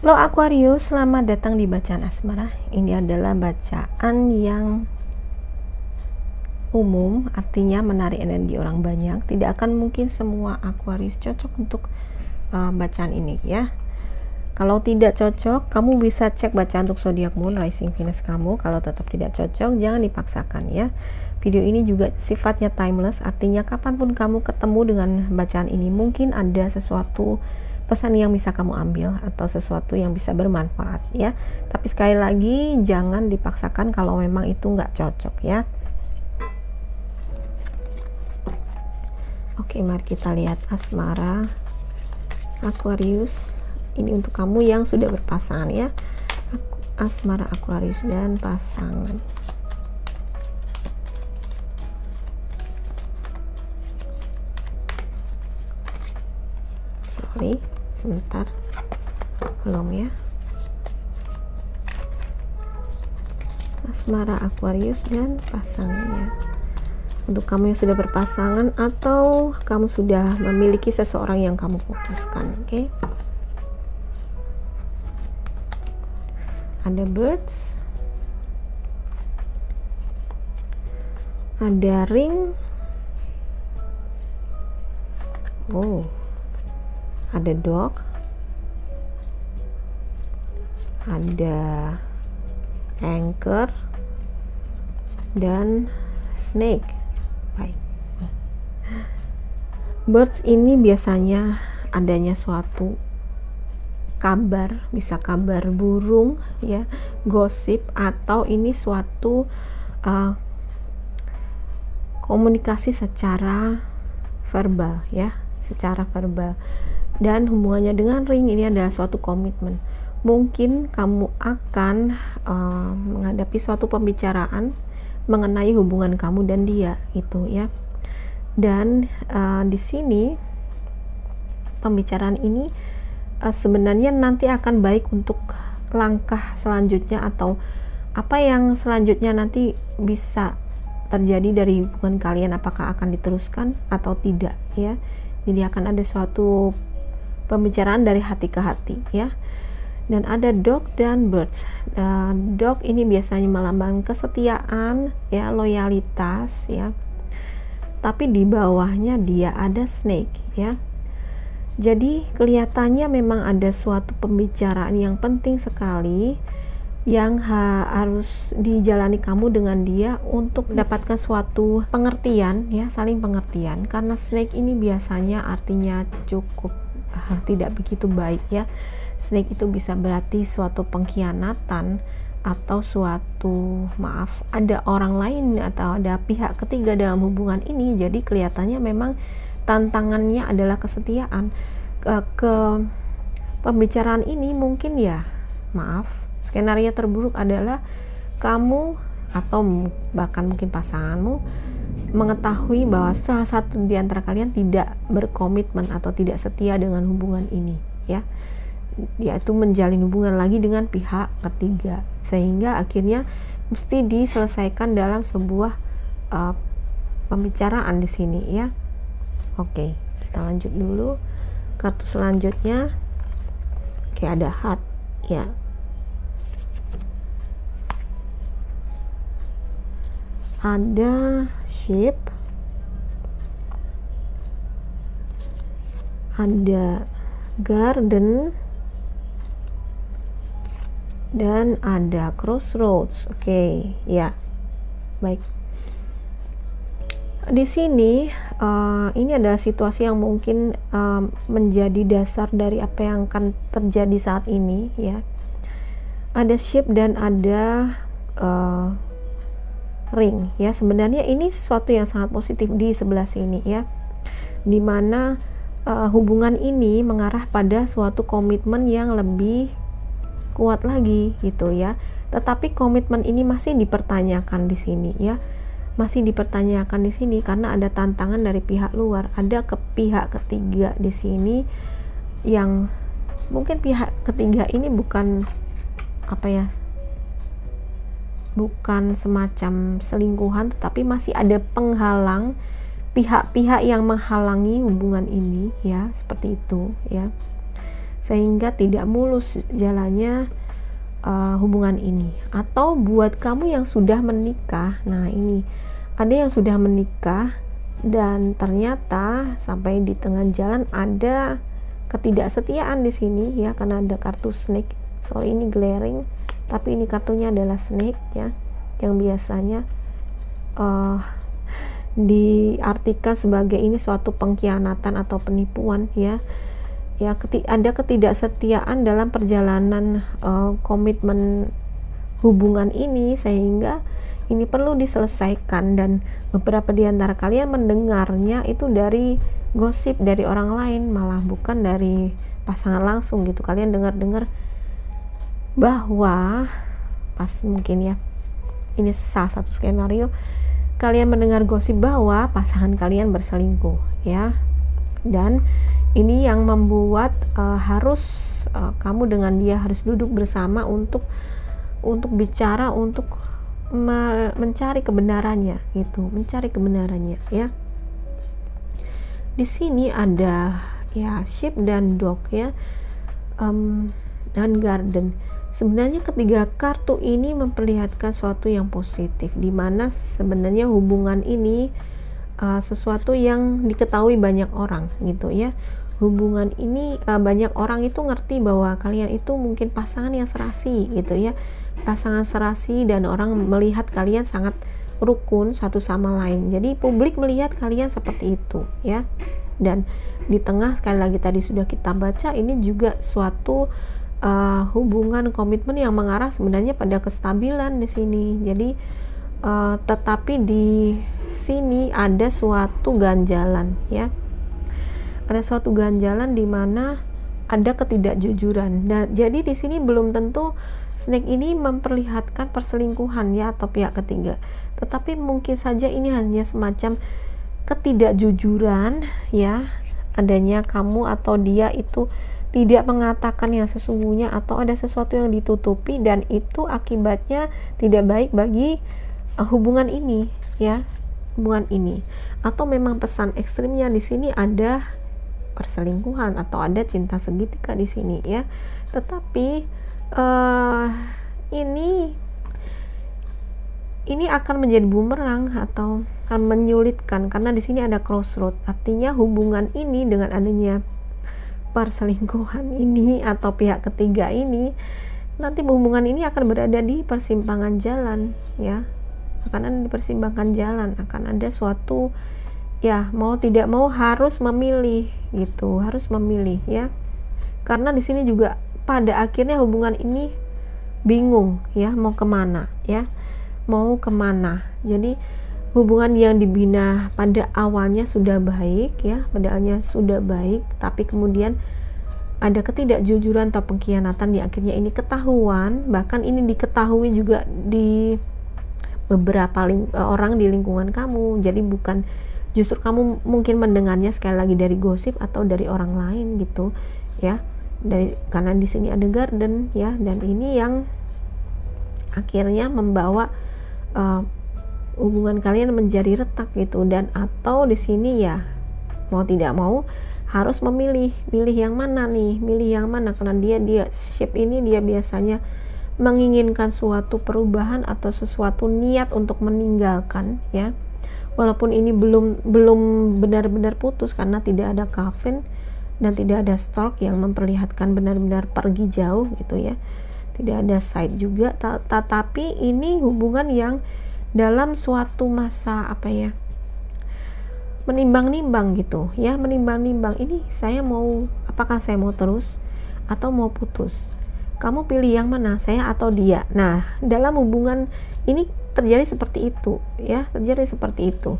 Halo Aquarius, selamat datang di bacaan asmara. Ini adalah bacaan yang umum, artinya menarik energi orang banyak. Tidak akan mungkin semua Aquarius cocok untuk bacaan ini ya. Kalau tidak cocok, kamu bisa cek bacaan untuk zodiak moon, rising Venus kamu. Kalau tetap tidak cocok, jangan dipaksakan ya. Video ini juga sifatnya timeless, artinya kapanpun kamu ketemu dengan bacaan ini, mungkin ada sesuatu pesan yang bisa kamu ambil atau sesuatu yang bisa bermanfaat ya. Tapi sekali lagi jangan dipaksakan kalau memang itu nggak cocok ya. Oke, mari kita lihat asmara Aquarius. Ini untuk kamu yang sudah berpasangan ya. Asmara Aquarius dan pasangan. Sorry, sebentar, belum ya. Asmara Aquarius dan pasangannya. Untuk kamu yang sudah berpasangan atau kamu sudah memiliki seseorang yang kamu fokuskan, oke? Ada birds, ada ring, ada dog, ada anchor, dan snake. Baik. Birds ini biasanya adanya suatu kabar, bisa kabar burung ya, gosip, atau ini suatu komunikasi secara verbal ya, secara verbal. Dan hubungannya dengan ring ini adalah suatu komitmen. Mungkin kamu akan menghadapi suatu pembicaraan mengenai hubungan kamu dan dia itu ya. Dan di sini pembicaraan ini sebenarnya nanti akan baik untuk langkah selanjutnya atau apa yang selanjutnya nanti bisa terjadi dari hubungan kalian, apakah akan diteruskan atau tidak ya. Jadi akan ada suatu pembicaraan dari hati ke hati ya. Dan ada dog dan birds. Dog ini biasanya melambangkan kesetiaan ya, loyalitas ya. Tapi di bawahnya dia ada snake ya. Jadi kelihatannya memang ada suatu pembicaraan yang penting sekali yang harus dijalani kamu dengan dia untuk mendapatkan suatu pengertian ya, saling pengertian. Karena snake ini biasanya artinya cukup tidak begitu baik ya. Snake itu bisa berarti suatu pengkhianatan atau suatu, maaf, ada orang lain atau ada pihak ketiga dalam hubungan ini. Jadi kelihatannya memang tantangannya adalah kesetiaan. Ke pembicaraan ini mungkin ya, maaf, skenario terburuk adalah kamu atau bahkan mungkin pasanganmu mengetahui bahwa salah satu di antara kalian tidak berkomitmen atau tidak setia dengan hubungan ini ya. Dia itu menjalin hubungan lagi dengan pihak ketiga, sehingga akhirnya mesti diselesaikan dalam sebuah pembicaraan di sini ya. Oke, kita lanjut dulu. Kartu selanjutnya kayak ada heart ya. Ada sheep, ada garden, dan ada crossroads. Oke, ya. Baik. Di sini ini adalah situasi yang mungkin menjadi dasar dari apa yang akan terjadi saat ini ya. Ada sheep dan ada ring ya. Sebenarnya ini sesuatu yang sangat positif di sebelah sini ya, dimana hubungan ini mengarah pada suatu komitmen yang lebih kuat lagi gitu ya. Tetapi komitmen ini masih dipertanyakan di sini ya, masih dipertanyakan di sini karena ada tantangan dari pihak luar, ada ke pihak ketiga di sini yang mungkin pihak ketiga ini bukan apa ya, bukan semacam selingkuhan, tetapi masih ada penghalang, pihak-pihak yang menghalangi hubungan ini ya, seperti itu ya. sehingga tidak mulus jalannya hubungan ini. Atau buat kamu yang sudah menikah, nah ini ada yang sudah menikah dan ternyata sampai di tengah jalan ada ketidaksetiaan di sini ya, karena ada kartu snake. Sorry ini glaring, tapi ini kartunya adalah snake ya, yang biasanya diartikan sebagai ini suatu pengkhianatan atau penipuan ya. Ada ketidaksetiaan dalam perjalanan komitmen hubungan ini, sehingga ini perlu diselesaikan. Dan beberapa di antara kalian mendengarnya itu dari gosip dari orang lain, malah bukan dari pasangan langsung gitu. Kalian dengar-dengar bahwa pas mungkin ya, ini salah satu skenario, kalian mendengar gosip bahwa pasangan kalian berselingkuh ya. Dan ini yang membuat harus kamu dengan dia harus duduk bersama untuk bicara, untuk mencari kebenarannya gitu, mencari kebenarannya ya. Di sini ada ya ship dan dog ya, dan garden. Sebenarnya ketiga kartu ini memperlihatkan sesuatu yang positif, dimana sebenarnya hubungan ini sesuatu yang diketahui banyak orang gitu ya. Hubungan ini banyak orang itu ngerti bahwa kalian itu mungkin pasangan yang serasi gitu ya, pasangan serasi, dan orang melihat kalian sangat rukun satu sama lain. Jadi publik melihat kalian seperti itu ya. Dan di tengah, sekali lagi tadi sudah kita baca, ini juga suatu hubungan komitmen yang mengarah sebenarnya pada kestabilan di sini. Jadi tetapi di sini ada suatu ganjalan ya. Ada suatu ganjalan di mana ada ketidakjujuran. Nah, jadi di sini belum tentu snake ini memperlihatkan perselingkuhan ya atau pihak ketiga. Tetapi mungkin saja ini hanya semacam ketidakjujuran ya, adanya kamu atau dia itu tidak mengatakan yang sesungguhnya, atau ada sesuatu yang ditutupi dan itu akibatnya tidak baik bagi hubungan ini ya, hubungan ini. Atau memang pesan ekstrimnya di sini ada perselingkuhan atau ada cinta segitiga di sini ya. Tetapi ini akan menjadi bumerang atau akan menyulitkan, karena di sini ada crossroad. Artinya hubungan ini dengan adanya perselingkuhan ini atau pihak ketiga ini, nanti hubungan ini akan berada di persimpangan jalan ya. Akan ada di persimpangan jalan, akan ada suatu ya, mau tidak mau harus memilih gitu, harus memilih ya. Karena di sini juga pada akhirnya hubungan ini bingung ya, mau kemana ya, mau kemana. Jadi hubungan yang dibina pada awalnya sudah baik ya, pada awalnya sudah baik, tapi kemudian ada ketidakjujuran atau pengkhianatan, di akhirnya ini ketahuan. Bahkan ini diketahui juga di beberapa orang di lingkungan kamu. Jadi bukan justru kamu mungkin mendengarnya sekali lagi dari gosip atau dari orang lain gitu ya. Karena di sini ada garden ya, dan ini yang akhirnya membawa hubungan kalian menjadi retak gitu. Dan atau di sini ya mau tidak mau harus milih yang mana nih, milih yang mana, karena dia shape ini dia biasanya menginginkan suatu perubahan atau sesuatu niat untuk meninggalkan ya. Walaupun ini belum benar-benar putus, karena tidak ada coven dan tidak ada stalk yang memperlihatkan benar-benar pergi jauh gitu ya. Tidak ada side juga, tetapi ini hubungan yang dalam suatu masa apa ya, menimbang-nimbang gitu ya, menimbang-nimbang, ini apakah saya mau terus atau mau putus. Kamu pilih yang mana, saya atau dia? Nah, dalam hubungan ini terjadi seperti itu ya, terjadi seperti itu.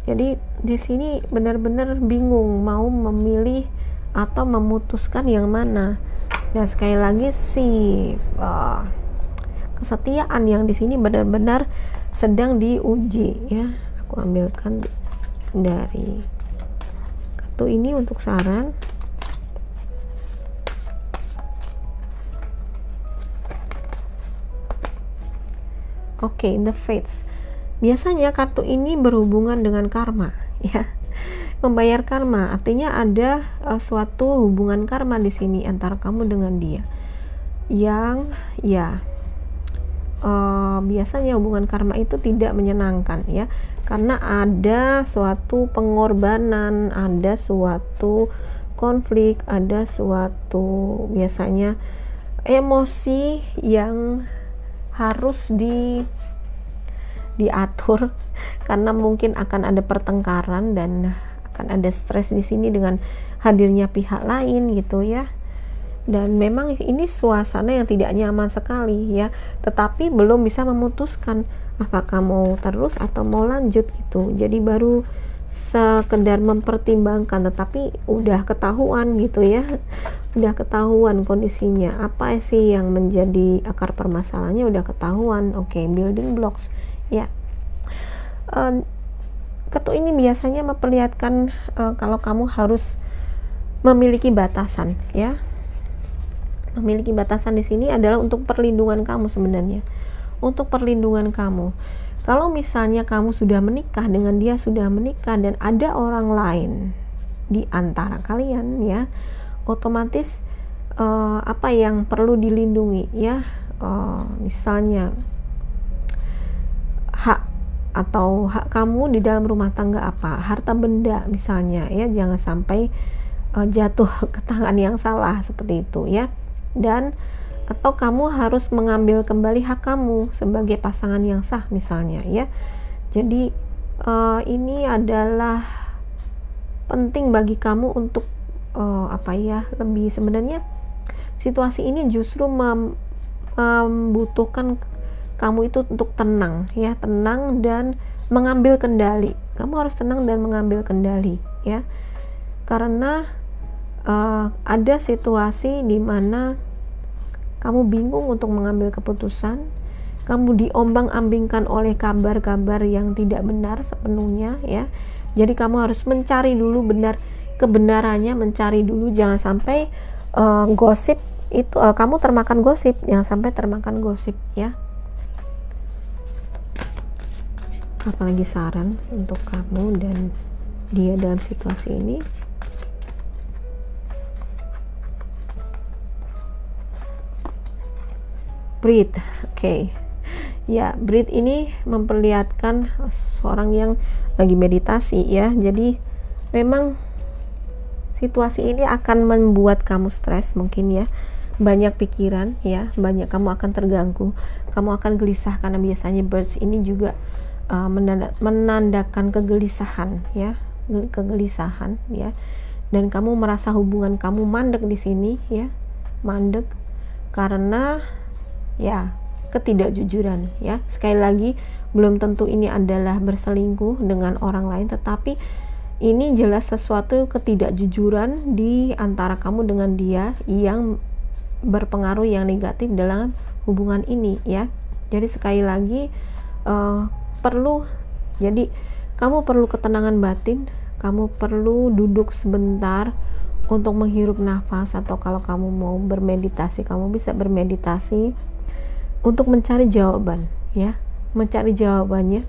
Jadi di sini benar-benar bingung mau memilih atau memutuskan yang mana. Dan sekali lagi kesetiaan yang di sini benar-benar sedang diuji ya. Aku ambilkan dari kartu ini untuk saran. Oke, the fates. Biasanya kartu ini berhubungan dengan karma ya. Membayar karma artinya ada suatu hubungan karma di sini antara kamu dengan dia yang ya biasanya hubungan karma itu tidak menyenangkan ya, karena ada suatu pengorbanan, ada suatu konflik, ada suatu biasanya emosi yang harus diatur karena mungkin akan ada pertengkaran dan akan ada stres di sini dengan hadirnya pihak lain gitu ya. Dan memang ini suasana yang tidak nyaman sekali ya, tetapi belum bisa memutuskan apakah mau terus atau mau lanjut gitu. Jadi baru sekedar mempertimbangkan, tetapi udah ketahuan gitu ya, udah ketahuan kondisinya apa sih yang menjadi akar permasalahannya, udah ketahuan. Oke, building blocks ya. Kartu ini biasanya memperlihatkan kalau kamu harus memiliki batasan ya. Memiliki batasan di sini adalah untuk perlindungan kamu sebenarnya. Untuk perlindungan kamu. Kalau misalnya kamu sudah menikah, dengan dia sudah menikah dan ada orang lain di antara kalian ya, otomatis apa yang perlu dilindungi ya, misalnya hak atau hak kamu di dalam rumah tangga, apa harta benda misalnya ya, jangan sampai jatuh ke tangan yang salah seperti itu ya. Dan atau kamu harus mengambil kembali hak kamu sebagai pasangan yang sah misalnya ya. Jadi ini adalah penting bagi kamu untuk apa ya, lebih sebenarnya situasi ini justru membutuhkan kamu itu untuk tenang ya, tenang dan mengambil kendali. Kamu harus tenang dan mengambil kendali ya, karena ada situasi di mana kamu bingung untuk mengambil keputusan, kamu diombang-ambingkan oleh kabar-kabar yang tidak benar sepenuhnya ya. Jadi kamu harus mencari dulu kebenarannya, mencari dulu, jangan sampai gosip itu kamu termakan gosip, jangan sampai termakan gosip ya. Apalagi saran untuk kamu dan dia dalam situasi ini? Breathe, oke. Ya, breathe ini memperlihatkan seorang yang lagi meditasi ya. Jadi memang situasi ini akan membuat kamu stres mungkin ya. Banyak pikiran ya, kamu akan terganggu, kamu akan gelisah karena biasanya birds ini juga menandakan kegelisahan ya, kegelisahan ya. Dan kamu merasa hubungan kamu mandek di sini ya, mandek karena ya ketidakjujuran ya. Sekali lagi, belum tentu ini adalah berselingkuh dengan orang lain, tetapi ini jelas sesuatu ketidakjujuran di antara kamu dengan dia yang berpengaruh yang negatif dalam hubungan ini ya. Jadi sekali lagi kamu perlu ketenangan batin, kamu perlu duduk sebentar untuk menghirup nafas, atau kalau kamu mau bermeditasi, kamu bisa bermeditasi untuk mencari jawaban ya, mencari jawabannya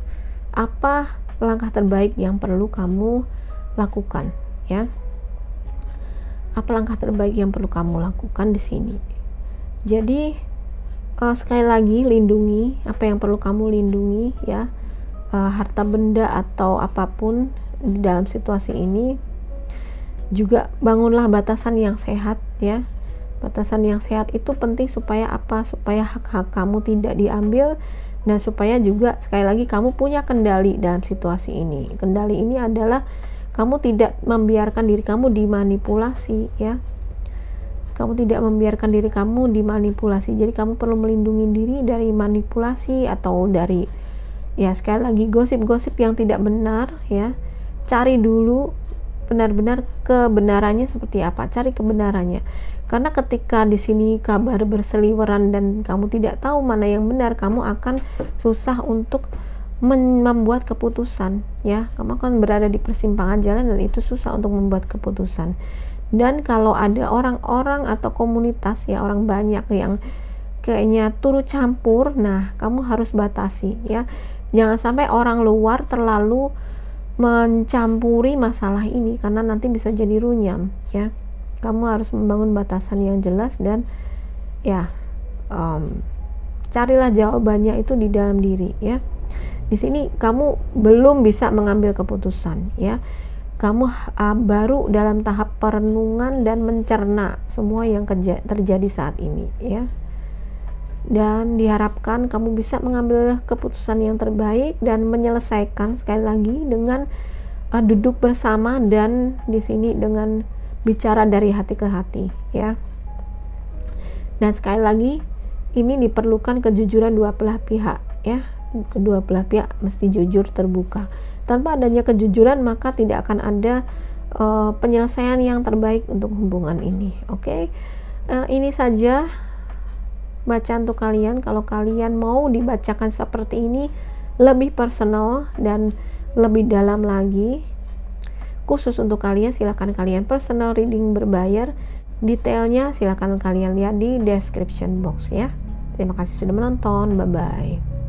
apa langkah terbaik yang perlu kamu lakukan ya. Apa langkah terbaik yang perlu kamu lakukan di sini. Jadi sekali lagi, lindungi apa yang perlu kamu lindungi ya, harta benda atau apapun di dalam situasi ini. Juga bangunlah batasan yang sehat ya. Batasan yang sehat itu penting supaya apa? Supaya hak-hak kamu tidak diambil, dan supaya juga sekali lagi kamu punya kendali dalam situasi ini. Kendali ini adalah kamu tidak membiarkan diri kamu dimanipulasi ya. Kamu tidak membiarkan diri kamu dimanipulasi. Jadi kamu perlu melindungi diri dari manipulasi atau dari ya, sekali lagi, gosip-gosip yang tidak benar ya. Cari dulu benar-benar kebenarannya seperti apa. Cari kebenarannya. Karena ketika di sini kabar berseliweran dan kamu tidak tahu mana yang benar, kamu akan susah untuk membuat keputusan ya. Kamu akan berada di persimpangan jalan dan itu susah untuk membuat keputusan. Dan kalau ada orang-orang atau komunitas ya, orang banyak yang kayaknya turut campur, nah kamu harus batasi ya. Jangan sampai orang luar terlalu mencampuri masalah ini, karena nanti bisa jadi runyam ya. Kamu harus membangun batasan yang jelas dan ya carilah jawabannya itu di dalam diri ya. Di sini kamu belum bisa mengambil keputusan ya. Kamu baru dalam tahap perenungan dan mencerna semua yang terjadi saat ini ya. Dan diharapkan kamu bisa mengambil keputusan yang terbaik dan menyelesaikan sekali lagi dengan duduk bersama dan di sini dengan bicara dari hati ke hati ya. Dan sekali lagi ini diperlukan kejujuran dua belah pihak ya. Kedua belah pihak mesti jujur, terbuka. Tanpa adanya kejujuran maka tidak akan ada penyelesaian yang terbaik untuk hubungan ini. Oke. Ini saja bacaan untuk kalian. Kalau kalian mau dibacakan seperti ini lebih personal dan lebih dalam lagi khusus untuk kalian, silahkan kalian personal reading berbayar. Detailnya silahkan kalian lihat di description box ya. Terima kasih sudah menonton, bye bye.